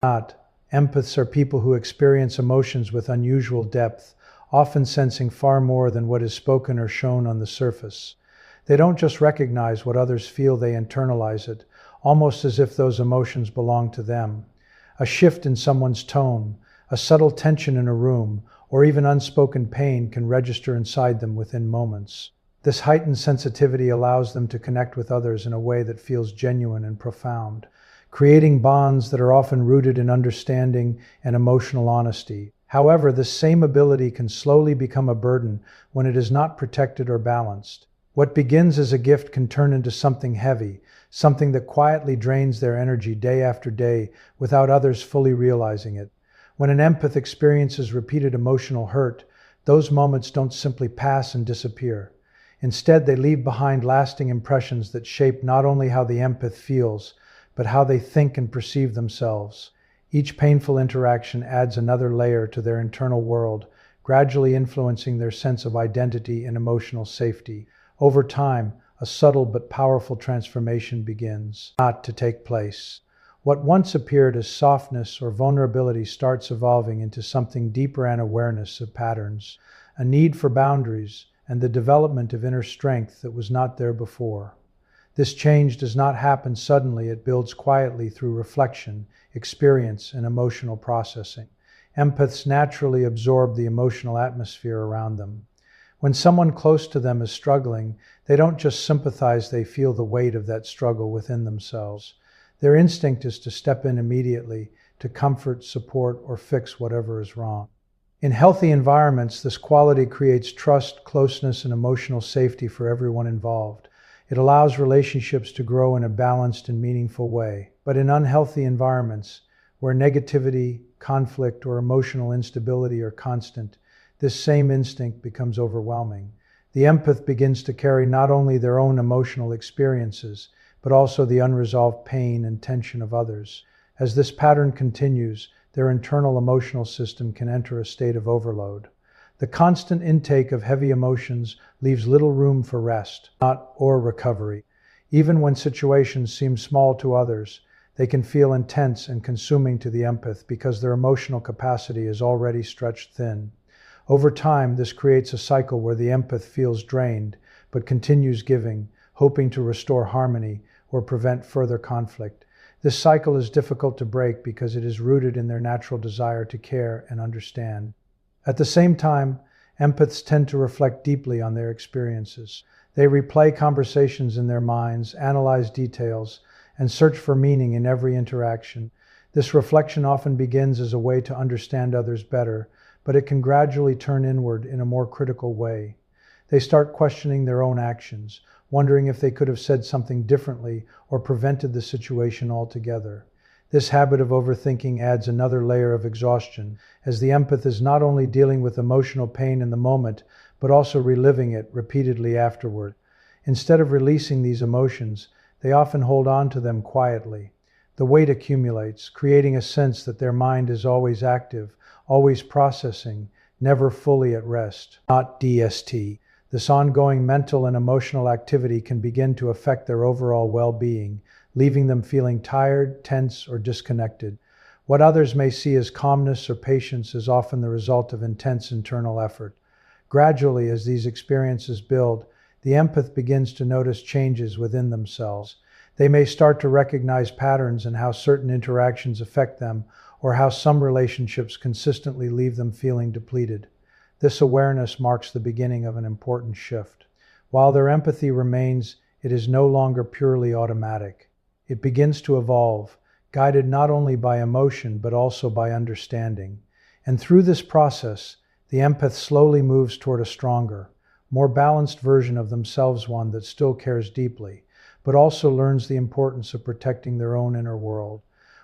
Not. Empaths are people who experience emotions with unusual depth, often sensing far more than what is spoken or shown on the surface. They don't just recognize what others feel, they internalize it, almost as if those emotions belong to them. A shift in someone's tone, a subtle tension in a room, or even unspoken pain can register inside them within moments. This heightened sensitivity allows them to connect with others in a way that feels genuine and profound, creating bonds that are often rooted in understanding and emotional honesty. However, this same ability can slowly become a burden when it is not protected or balanced. What begins as a gift can turn into something heavy, something that quietly drains their energy day after day without others fully realizing it. When an empath experiences repeated emotional hurt, those moments don't simply pass and disappear. Instead, they leave behind lasting impressions that shape not only how the empath feels, but how they think and perceive themselves. Each painful interaction adds another layer to their internal world, gradually influencing their sense of identity and emotional safety. Over time, a subtle but powerful transformation begins to take place. What once appeared as softness or vulnerability starts evolving into something deeper: an awareness of patterns, a need for boundaries, and the development of inner strength that was not there before. This change does not happen suddenly, it builds quietly through reflection, experience, and emotional processing. Empaths naturally absorb the emotional atmosphere around them. When someone close to them is struggling, they don't just sympathize, they feel the weight of that struggle within themselves. Their instinct is to step in immediately, to comfort, support, or fix whatever is wrong. In healthy environments, this quality creates trust, closeness, and emotional safety for everyone involved. It allows relationships to grow in a balanced and meaningful way. But in unhealthy environments, where negativity, conflict, or emotional instability are constant, this same instinct becomes overwhelming. The empath begins to carry not only their own emotional experiences, but also the unresolved pain and tension of others. As this pattern continues, their internal emotional system can enter a state of overload. The constant intake of heavy emotions leaves little room for rest, or recovery. Even when situations seem small to others, they can feel intense and consuming to the empath because their emotional capacity is already stretched thin. Over time, this creates a cycle where the empath feels drained, but continues giving, hoping to restore harmony or prevent further conflict. This cycle is difficult to break because it is rooted in their natural desire to care and understand. At the same time, empaths tend to reflect deeply on their experiences. They replay conversations in their minds, analyze details, and search for meaning in every interaction. This reflection often begins as a way to understand others better, but it can gradually turn inward in a more critical way. They start questioning their own actions, wondering if they could have said something differently or prevented the situation altogether. This habit of overthinking adds another layer of exhaustion, as the empath is not only dealing with emotional pain in the moment, but also reliving it repeatedly afterward. Instead of releasing these emotions, they often hold on to them quietly. The weight accumulates, creating a sense that their mind is always active, always processing, never fully at rest. DST. This ongoing mental and emotional activity can begin to affect their overall well-being, leaving them feeling tired, tense, or disconnected. What others may see as calmness or patience is often the result of intense internal effort. Gradually, as these experiences build, the empath begins to notice changes within themselves. They may start to recognize patterns in how certain interactions affect them, or how some relationships consistently leave them feeling depleted. This awareness marks the beginning of an important shift. While their empathy remains, it is no longer purely automatic. It begins to evolve, guided not only by emotion but also by understanding. And through this process, the empath slowly moves toward a stronger, more balanced version of themselves, one that still cares deeply, but also learns the importance of protecting their own inner world.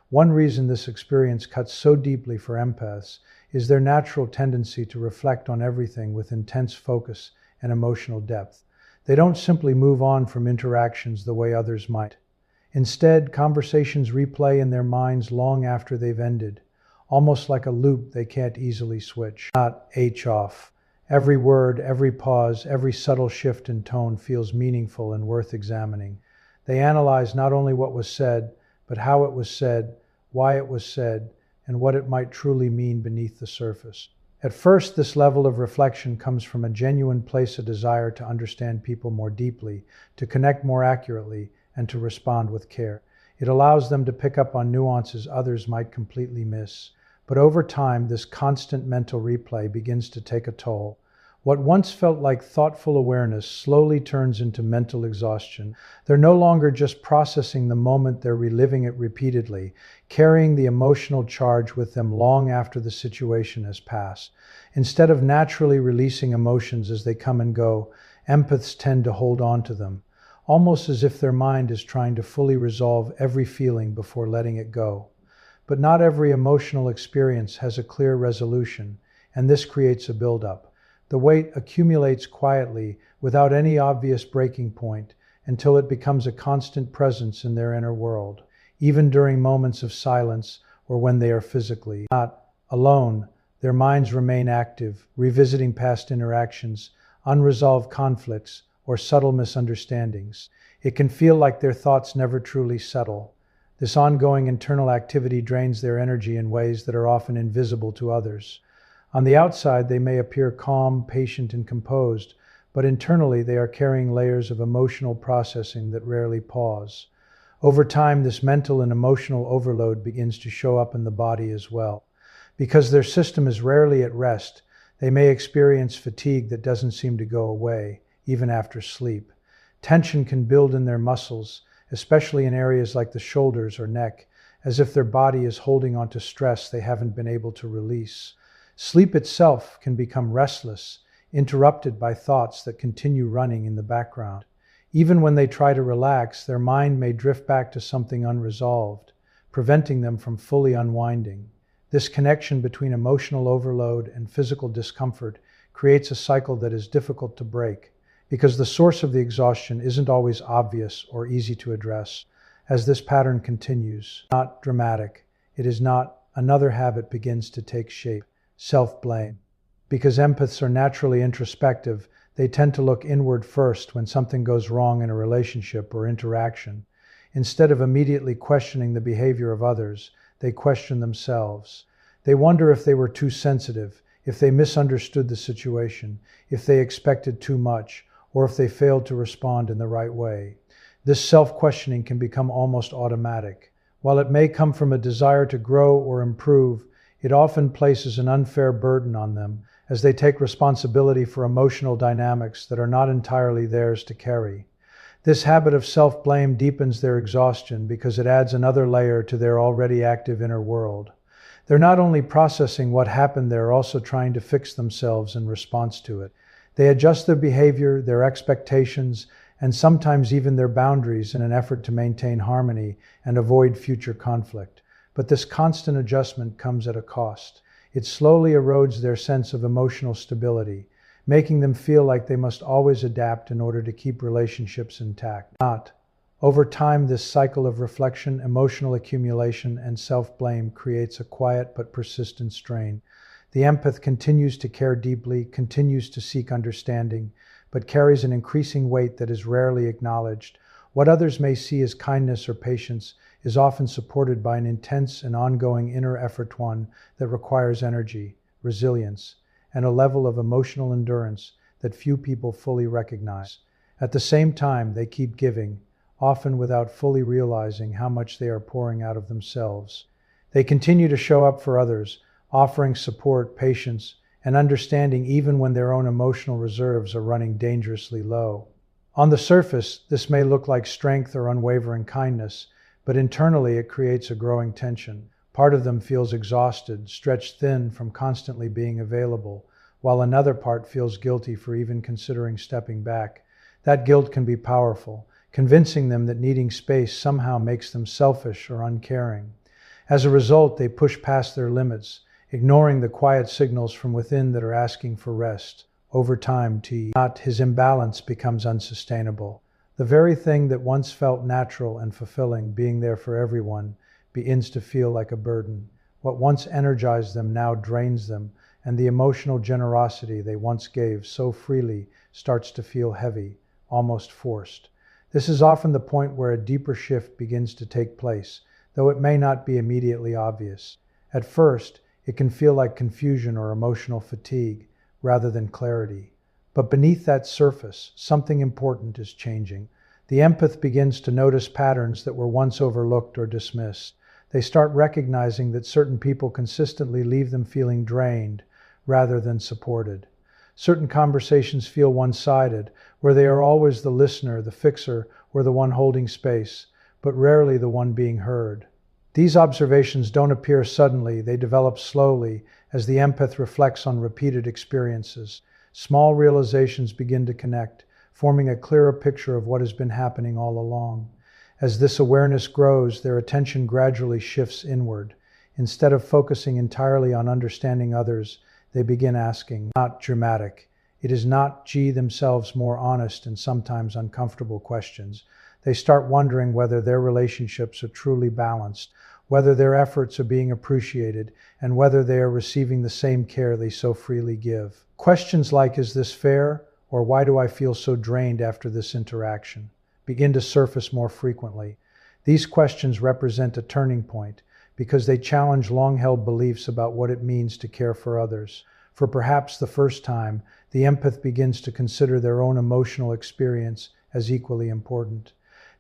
One reason this experience cuts so deeply for empaths is their natural tendency to reflect on everything with intense focus and emotional depth. They don't simply move on from interactions the way others might. Instead, conversations replay in their minds long after they've ended, almost like a loop they can't easily switch. Off. Every word, every pause, every subtle shift in tone feels meaningful and worth examining. They analyze not only what was said, but how it was said, why it was said, and what it might truly mean beneath the surface. At first, this level of reflection comes from a genuine place of desire to understand people more deeply, to connect more accurately, and to respond with care. It allows them to pick up on nuances others might completely miss. But over time, this constant mental replay begins to take a toll. What once felt like thoughtful awareness slowly turns into mental exhaustion. They're no longer just processing the moment, they're reliving it repeatedly, carrying the emotional charge with them long after the situation has passed. Instead of naturally releasing emotions as they come and go, empaths tend to hold on to them, almost as if their mind is trying to fully resolve every feeling before letting it go. But not every emotional experience has a clear resolution, and this creates a buildup. The weight accumulates quietly without any obvious breaking point until it becomes a constant presence in their inner world. Even during moments of silence or when they are physically not alone, their minds remain active, revisiting past interactions, unresolved conflicts, or subtle misunderstandings. It can feel like their thoughts never truly settle. This ongoing internal activity drains their energy in ways that are often invisible to others. On the outside, they may appear calm, patient, and composed, but internally they are carrying layers of emotional processing that rarely pause. Over time, this mental and emotional overload begins to show up in the body as well. Because their system is rarely at rest, they may experience fatigue that doesn't seem to go away, even after sleep. Tension can build in their muscles, especially in areas like the shoulders or neck, as if their body is holding onto stress they haven't been able to release. Sleep itself can become restless, interrupted by thoughts that continue running in the background. Even when they try to relax, their mind may drift back to something unresolved, preventing them from fully unwinding. This connection between emotional overload and physical discomfort creates a cycle that is difficult to break, because the source of the exhaustion isn't always obvious or easy to address. As this pattern continues, not dramatic, it is not, another habit begins to take shape. Self-blame. Because empaths are naturally introspective, they tend to look inward first when something goes wrong in a relationship or interaction. Instead of immediately questioning the behavior of others, they question themselves. They wonder if they were too sensitive, if they misunderstood the situation, if they expected too much, or if they failed to respond in the right way. This self-questioning can become almost automatic. While it may come from a desire to grow or improve, it often places an unfair burden on them as they take responsibility for emotional dynamics that are not entirely theirs to carry. This habit of self-blame deepens their exhaustion because it adds another layer to their already active inner world. They're not only processing what happened, they're also trying to fix themselves in response to it. They adjust their behavior, their expectations, and sometimes even their boundaries in an effort to maintain harmony and avoid future conflict. But this constant adjustment comes at a cost. It slowly erodes their sense of emotional stability, making them feel like they must always adapt in order to keep relationships intact. Over time, this cycle of reflection, emotional accumulation, and self-blame creates a quiet but persistent strain. The empath continues to care deeply, continues to seek understanding, but carries an increasing weight that is rarely acknowledged. What others may see as kindness or patience is often supported by an intense and ongoing inner effort, one that requires energy, resilience, and a level of emotional endurance that few people fully recognize. At the same time, they keep giving, often without fully realizing how much they are pouring out of themselves. They continue to show up for others, offering support, patience, and understanding even when their own emotional reserves are running dangerously low. On the surface, this may look like strength or unwavering kindness, but internally it creates a growing tension. Part of them feels exhausted, stretched thin from constantly being available, while another part feels guilty for even considering stepping back. That guilt can be powerful, convincing them that needing space somehow makes them selfish or uncaring. As a result, they push past their limits, ignoring the quiet signals from within that are asking for rest. Over time, his imbalance becomes unsustainable. The very thing that once felt natural and fulfilling, being there for everyone, begins to feel like a burden. What once energized them now drains them, and the emotional generosity they once gave so freely starts to feel heavy, almost forced. This is often the point where a deeper shift begins to take place. though it may not be immediately obvious. At first, it can feel like confusion or emotional fatigue, rather than clarity. But beneath that surface, something important is changing. The empath begins to notice patterns that were once overlooked or dismissed. They start recognizing that certain people consistently leave them feeling drained rather than supported. Certain conversations feel one-sided, where they are always the listener, the fixer, or the one holding space, but rarely the one being heard. These observations don't appear suddenly, they develop slowly as the empath reflects on repeated experiences. Small realizations begin to connect, forming a clearer picture of what has been happening all along. As this awareness grows, their attention gradually shifts inward. Instead of focusing entirely on understanding others, they begin asking, not dramatic. It is not themselves more honest and sometimes uncomfortable questions. They start wondering whether their relationships are truly balanced, whether their efforts are being appreciated, and whether they are receiving the same care they so freely give. Questions like, is this fair? Or why do I feel so drained after this interaction? Begin to surface more frequently. These questions represent a turning point because they challenge long-held beliefs about what it means to care for others. For perhaps the first time, the empath begins to consider their own emotional experience as equally important.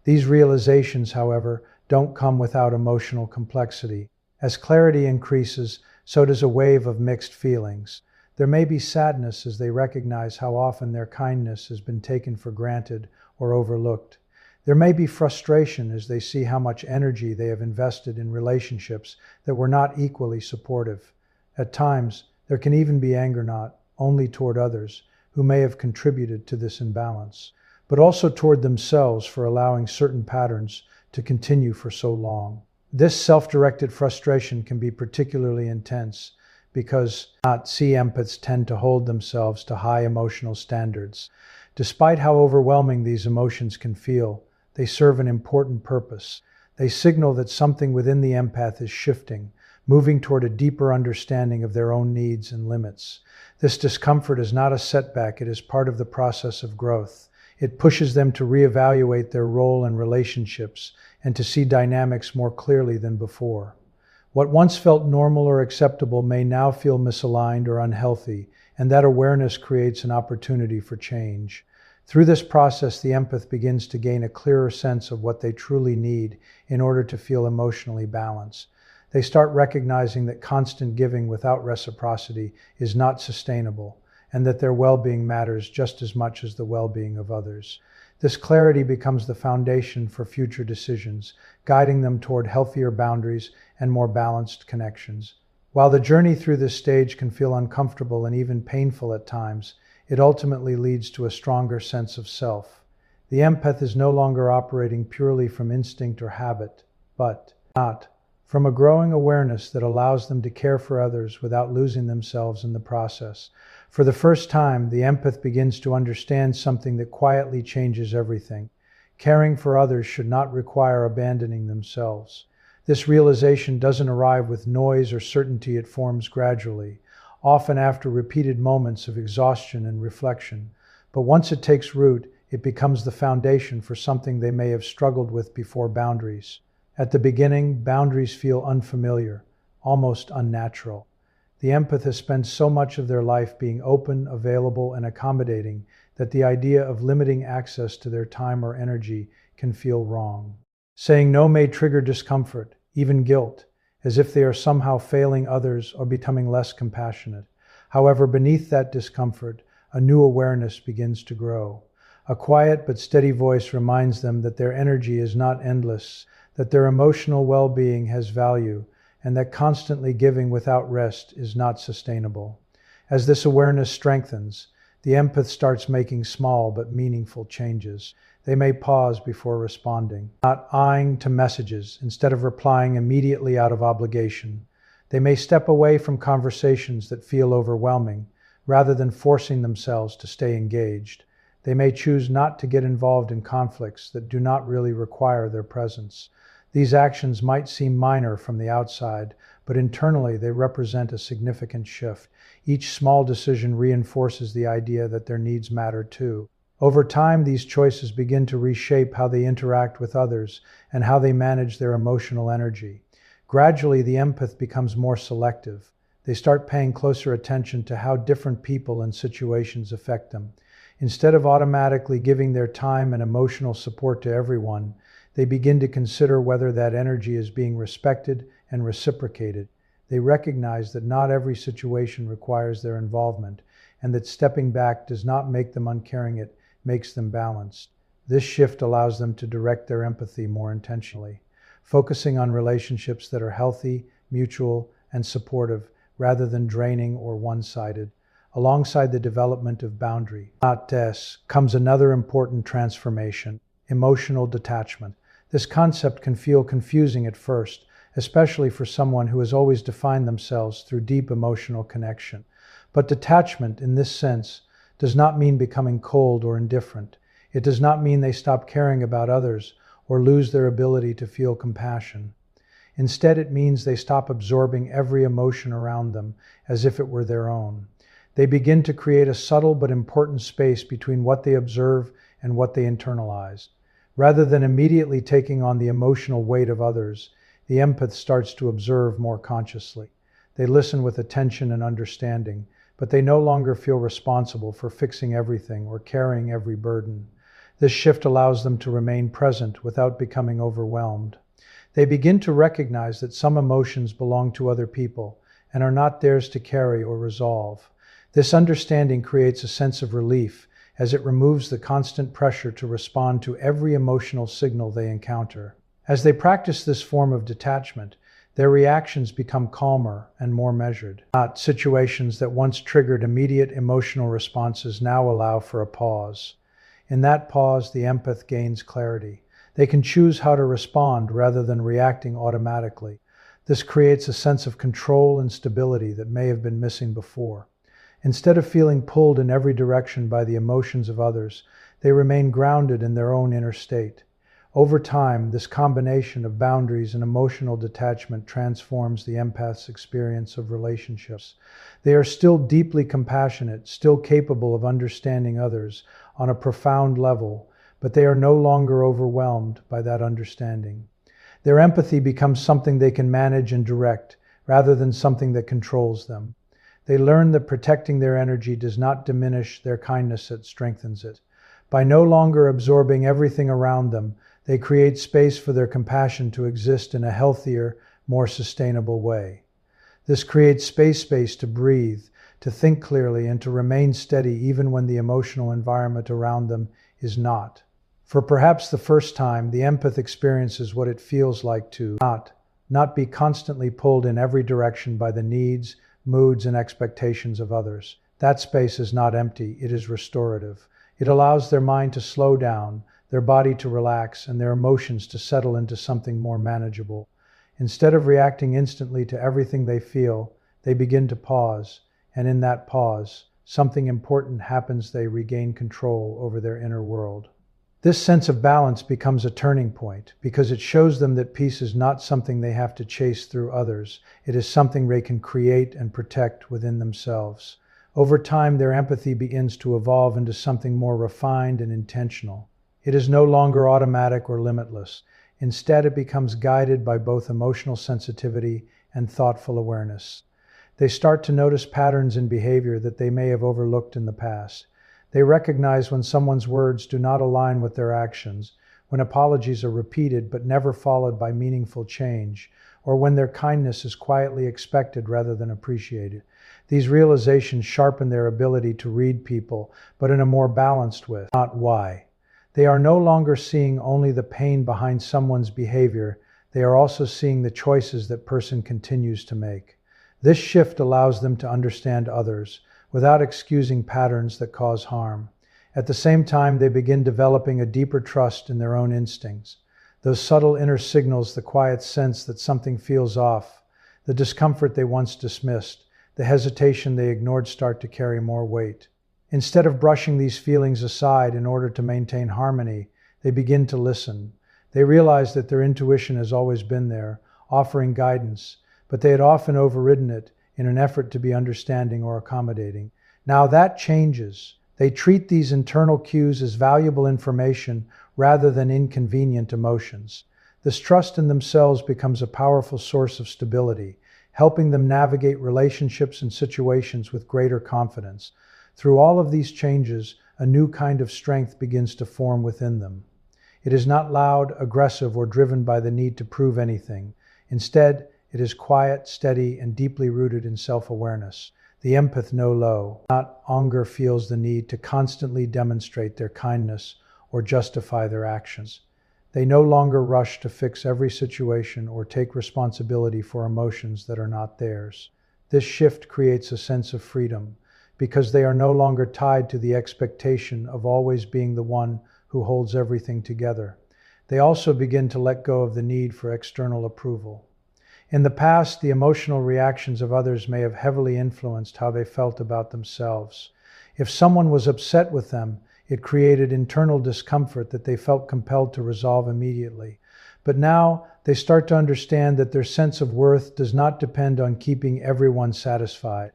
These realizations, however, don't come without emotional complexity. As clarity increases, so does a wave of mixed feelings. There may be sadness as they recognize how often their kindness has been taken for granted or overlooked. There may be frustration as they see how much energy they have invested in relationships that were not equally supportive. At times, there can even be anger, not only toward others who may have contributed to this imbalance, but also toward themselves for allowing certain patterns to continue for so long. This self-directed frustration can be particularly intense because empaths tend to hold themselves to high emotional standards. Despite how overwhelming these emotions can feel, they serve an important purpose. They signal that something within the empath is shifting, moving toward a deeper understanding of their own needs and limits. This discomfort is not a setback, it is part of the process of growth. It pushes them to reevaluate their role in relationships and to see dynamics more clearly than before. What once felt normal or acceptable may now feel misaligned or unhealthy, and that awareness creates an opportunity for change. Through this process, the empath begins to gain a clearer sense of what they truly need in order to feel emotionally balanced. They start recognizing that constant giving without reciprocity is not sustainable, and that their well-being matters just as much as the well-being of others. This clarity becomes the foundation for future decisions, guiding them toward healthier boundaries and more balanced connections. While the journey through this stage can feel uncomfortable and even painful at times, it ultimately leads to a stronger sense of self. The empath is no longer operating purely from instinct or habit, but from a growing awareness that allows them to care for others without losing themselves in the process. For the first time, the empath begins to understand something that quietly changes everything. Caring for others should not require abandoning themselves. This realization doesn't arrive with noise or certainty, it forms gradually, often after repeated moments of exhaustion and reflection. But once it takes root, it becomes the foundation for something they may have struggled with before: boundaries. At the beginning, boundaries feel unfamiliar, almost unnatural. The empath has spent so much of their life being open, available, and accommodating that the idea of limiting access to their time or energy can feel wrong. Saying no may trigger discomfort, even guilt, as if they are somehow failing others or becoming less compassionate. However, beneath that discomfort, a new awareness begins to grow. A quiet but steady voice reminds them that their energy is not endless, that their emotional well-being has value, and that constantly giving without rest is not sustainable. As this awareness strengthens, the empath starts making small but meaningful changes. They may pause before responding, not eyeing to messages instead of replying immediately out of obligation. They may step away from conversations that feel overwhelming, rather than forcing themselves to stay engaged. They may choose not to get involved in conflicts that do not really require their presence. These actions might seem minor from the outside, but internally they represent a significant shift. Each small decision reinforces the idea that their needs matter too. Over time, these choices begin to reshape how they interact with others and how they manage their emotional energy. Gradually, the empath becomes more selective. They start paying closer attention to how different people and situations affect them. Instead of automatically giving their time and emotional support to everyone, they begin to consider whether that energy is being respected and reciprocated. They recognize that not every situation requires their involvement, and that stepping back does not make them uncaring, it makes them balanced. This shift allows them to direct their empathy more intentionally, focusing on relationships that are healthy, mutual, and supportive, rather than draining or one-sided. Alongside the development of boundary, comes another important transformation: emotional detachment. This concept can feel confusing at first, especially for someone who has always defined themselves through deep emotional connection. But detachment, in this sense, does not mean becoming cold or indifferent. It does not mean they stop caring about others or lose their ability to feel compassion. Instead, it means they stop absorbing every emotion around them as if it were their own. They begin to create a subtle but important space between what they observe and what they internalize. Rather than immediately taking on the emotional weight of others, the empath starts to observe more consciously. They listen with attention and understanding, but they no longer feel responsible for fixing everything or carrying every burden. This shift allows them to remain present without becoming overwhelmed. They begin to recognize that some emotions belong to other people and are not theirs to carry or resolve. This understanding creates a sense of relief, as it removes the constant pressure to respond to every emotional signal they encounter. As they practice this form of detachment, their reactions become calmer and more measured. Situations that once triggered immediate emotional responses now allow for a pause. In that pause, the empath gains clarity. They can choose how to respond rather than reacting automatically. This creates a sense of control and stability that may have been missing before. Instead of feeling pulled in every direction by the emotions of others, they remain grounded in their own inner state. Over time, this combination of boundaries and emotional detachment transforms the empath's experience of relationships. They are still deeply compassionate, still capable of understanding others on a profound level, but they are no longer overwhelmed by that understanding. Their empathy becomes something they can manage and direct, rather than something that controls them. They learn that protecting their energy does not diminish their kindness, it strengthens it. By no longer absorbing everything around them, they create space for their compassion to exist in a healthier, more sustainable way. This creates space to breathe, to think clearly, and to remain steady even when the emotional environment around them is not. For perhaps the first time, the empath experiences what it feels like to not be constantly pulled in every direction by the needs, moods, and expectations of others. That space is not empty, it is restorative. It allows their mind to slow down, their body to relax, and their emotions to settle into something more manageable. Instead of reacting instantly to everything they feel, they begin to pause, and in that pause, something important happens. They regain control over their inner world. This sense of balance becomes a turning point because it shows them that peace is not something they have to chase through others. It is something they can create and protect within themselves. Over time, their empathy begins to evolve into something more refined and intentional. It is no longer automatic or limitless. Instead, it becomes guided by both emotional sensitivity and thoughtful awareness. They start to notice patterns in behavior that they may have overlooked in the past. They recognize when someone's words do not align with their actions, when apologies are repeated but never followed by meaningful change, or when their kindness is quietly expected rather than appreciated. These realizations sharpen their ability to read people, but in a more balanced way, not why. They are no longer seeing only the pain behind someone's behavior, they are also seeing the choices that person continues to make. This shift allows them to understand others, without excusing patterns that cause harm. At the same time, they begin developing a deeper trust in their own instincts. Those subtle inner signals, the quiet sense that something feels off, the discomfort they once dismissed, the hesitation they ignored start to carry more weight. Instead of brushing these feelings aside in order to maintain harmony, they begin to listen. They realize that their intuition has always been there, offering guidance, but they had often overridden it in an effort to be understanding or accommodating. Now that changes. They treat these internal cues as valuable information rather than inconvenient emotions. This trust in themselves becomes a powerful source of stability, helping them navigate relationships and situations with greater confidence. Through all of these changes, a new kind of strength begins to form within them. It is not loud, aggressive, or driven by the need to prove anything. Instead, it is quiet, steady, and deeply rooted in self-awareness. The empath no low, not anger, feels the need to constantly demonstrate their kindness or justify their actions. They no longer rush to fix every situation or take responsibility for emotions that are not theirs. This shift creates a sense of freedom because they are no longer tied to the expectation of always being the one who holds everything together. They also begin to let go of the need for external approval. In the past, the emotional reactions of others may have heavily influenced how they felt about themselves. If someone was upset with them, it created internal discomfort that they felt compelled to resolve immediately. But now, they start to understand that their sense of worth does not depend on keeping everyone satisfied.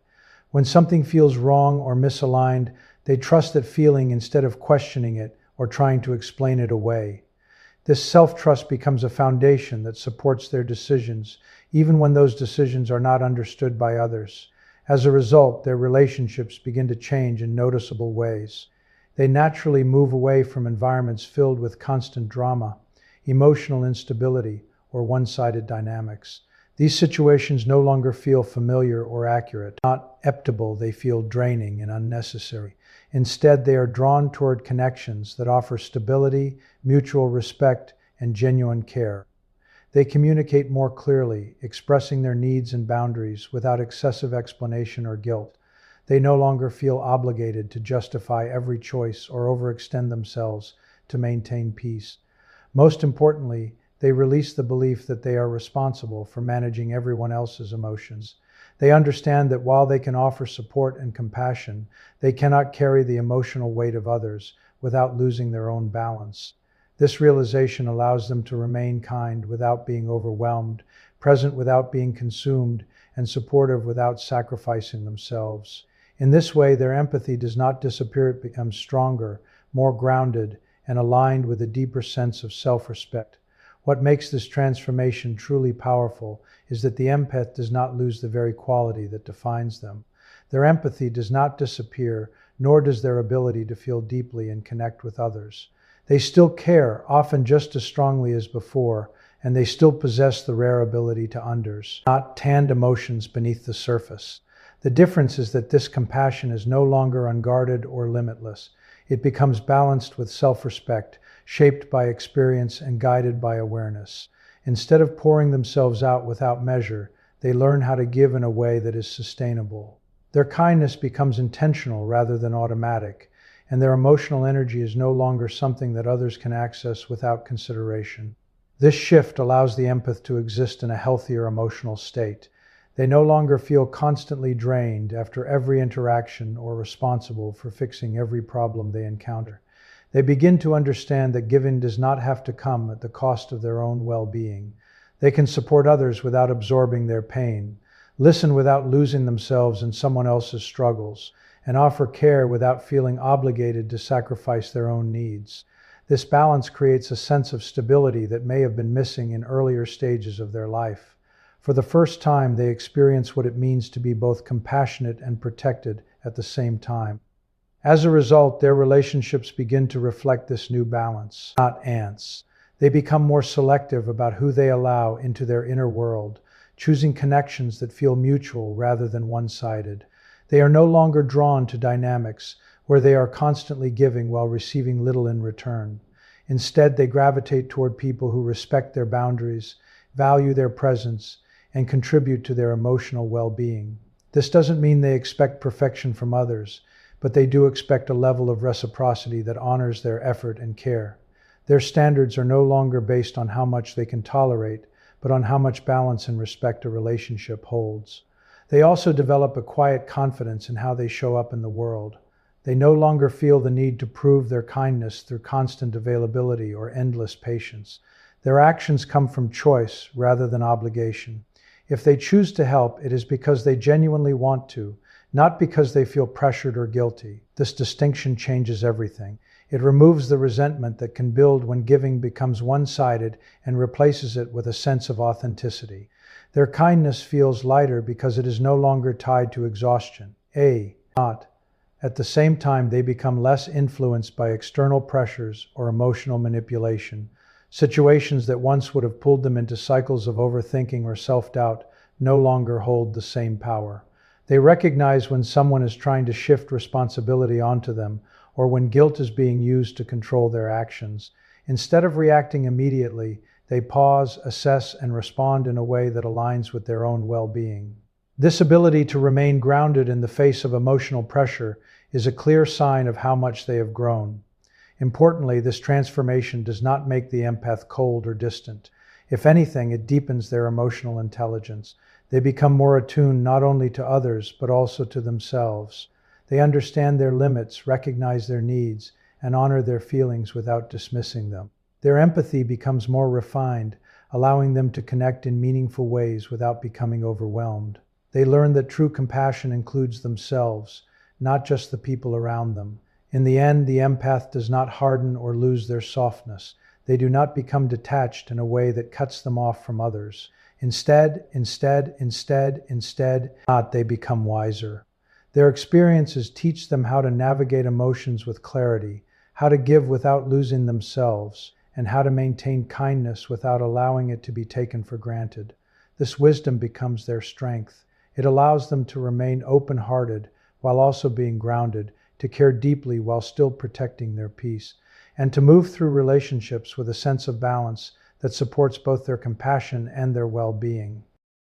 When something feels wrong or misaligned, they trust that feeling instead of questioning it or trying to explain it away. This self-trust becomes a foundation that supports their decisions, even when those decisions are not understood by others. As a result, their relationships begin to change in noticeable ways. They naturally move away from environments filled with constant drama, emotional instability, or one-sided dynamics. These situations no longer feel familiar or accurate. Not acceptable, they feel draining and unnecessary. Instead, they are drawn toward connections that offer stability, mutual respect, and genuine care. They communicate more clearly, expressing their needs and boundaries without excessive explanation or guilt. They no longer feel obligated to justify every choice or overextend themselves to maintain peace. Most importantly, they release the belief that they are responsible for managing everyone else's emotions. They understand that while they can offer support and compassion, they cannot carry the emotional weight of others without losing their own balance. This realization allows them to remain kind without being overwhelmed, present without being consumed, and supportive without sacrificing themselves. In this way, their empathy does not disappear, it becomes stronger, more grounded, and aligned with a deeper sense of self-respect. What makes this transformation truly powerful is that the empath does not lose the very quality that defines them. Their empathy does not disappear, nor does their ability to feel deeply and connect with others. They still care, often just as strongly as before, and they still possess the rare ability to not tanned emotions beneath the surface. The difference is that this compassion is no longer unguarded or limitless. It becomes balanced with self-respect, shaped by experience and guided by awareness. Instead of pouring themselves out without measure, they learn how to give in a way that is sustainable. Their kindness becomes intentional rather than automatic, and their emotional energy is no longer something that others can access without consideration. This shift allows the empath to exist in a healthier emotional state. They no longer feel constantly drained after every interaction or responsible for fixing every problem they encounter. They begin to understand that giving does not have to come at the cost of their own well-being. They can support others without absorbing their pain, listen without losing themselves in someone else's struggles, and offer care without feeling obligated to sacrifice their own needs. This balance creates a sense of stability that may have been missing in earlier stages of their life. For the first time, they experience what it means to be both compassionate and protected at the same time. As a result, their relationships begin to reflect this new balance, not ants. They become more selective about who they allow into their inner world, choosing connections that feel mutual rather than one-sided. They are no longer drawn to dynamics where they are constantly giving while receiving little in return. Instead, they gravitate toward people who respect their boundaries, value their presence, and contribute to their emotional well-being. This doesn't mean they expect perfection from others, but they do expect a level of reciprocity that honors their effort and care. Their standards are no longer based on how much they can tolerate, but on how much balance and respect a relationship holds. They also develop a quiet confidence in how they show up in the world. They no longer feel the need to prove their kindness through constant availability or endless patience. Their actions come from choice rather than obligation. If they choose to help, it is because they genuinely want to, not because they feel pressured or guilty. This distinction changes everything. It removes the resentment that can build when giving becomes one-sided and replaces it with a sense of authenticity. Their kindness feels lighter because it is no longer tied to exhaustion. At the same time, they become less influenced by external pressures or emotional manipulation. Situations that once would have pulled them into cycles of overthinking or self-doubt no longer hold the same power. They recognize when someone is trying to shift responsibility onto them, or when guilt is being used to control their actions. Instead of reacting immediately, they pause, assess, and respond in a way that aligns with their own well-being. This ability to remain grounded in the face of emotional pressure is a clear sign of how much they have grown. Importantly, this transformation does not make the empath cold or distant. If anything, it deepens their emotional intelligence. They become more attuned not only to others, but also to themselves. They understand their limits, recognize their needs, and honor their feelings without dismissing them. Their empathy becomes more refined, allowing them to connect in meaningful ways without becoming overwhelmed. They learn that true compassion includes themselves, not just the people around them. In the end, the empath does not harden or lose their softness. They do not become detached in a way that cuts them off from others. Instead, they become wiser. Their experiences teach them how to navigate emotions with clarity, how to give without losing themselves, and how to maintain kindness without allowing it to be taken for granted. This wisdom becomes their strength. It allows them to remain open-hearted while also being grounded, to care deeply while still protecting their peace, and to move through relationships with a sense of balance that supports both their compassion and their well-being.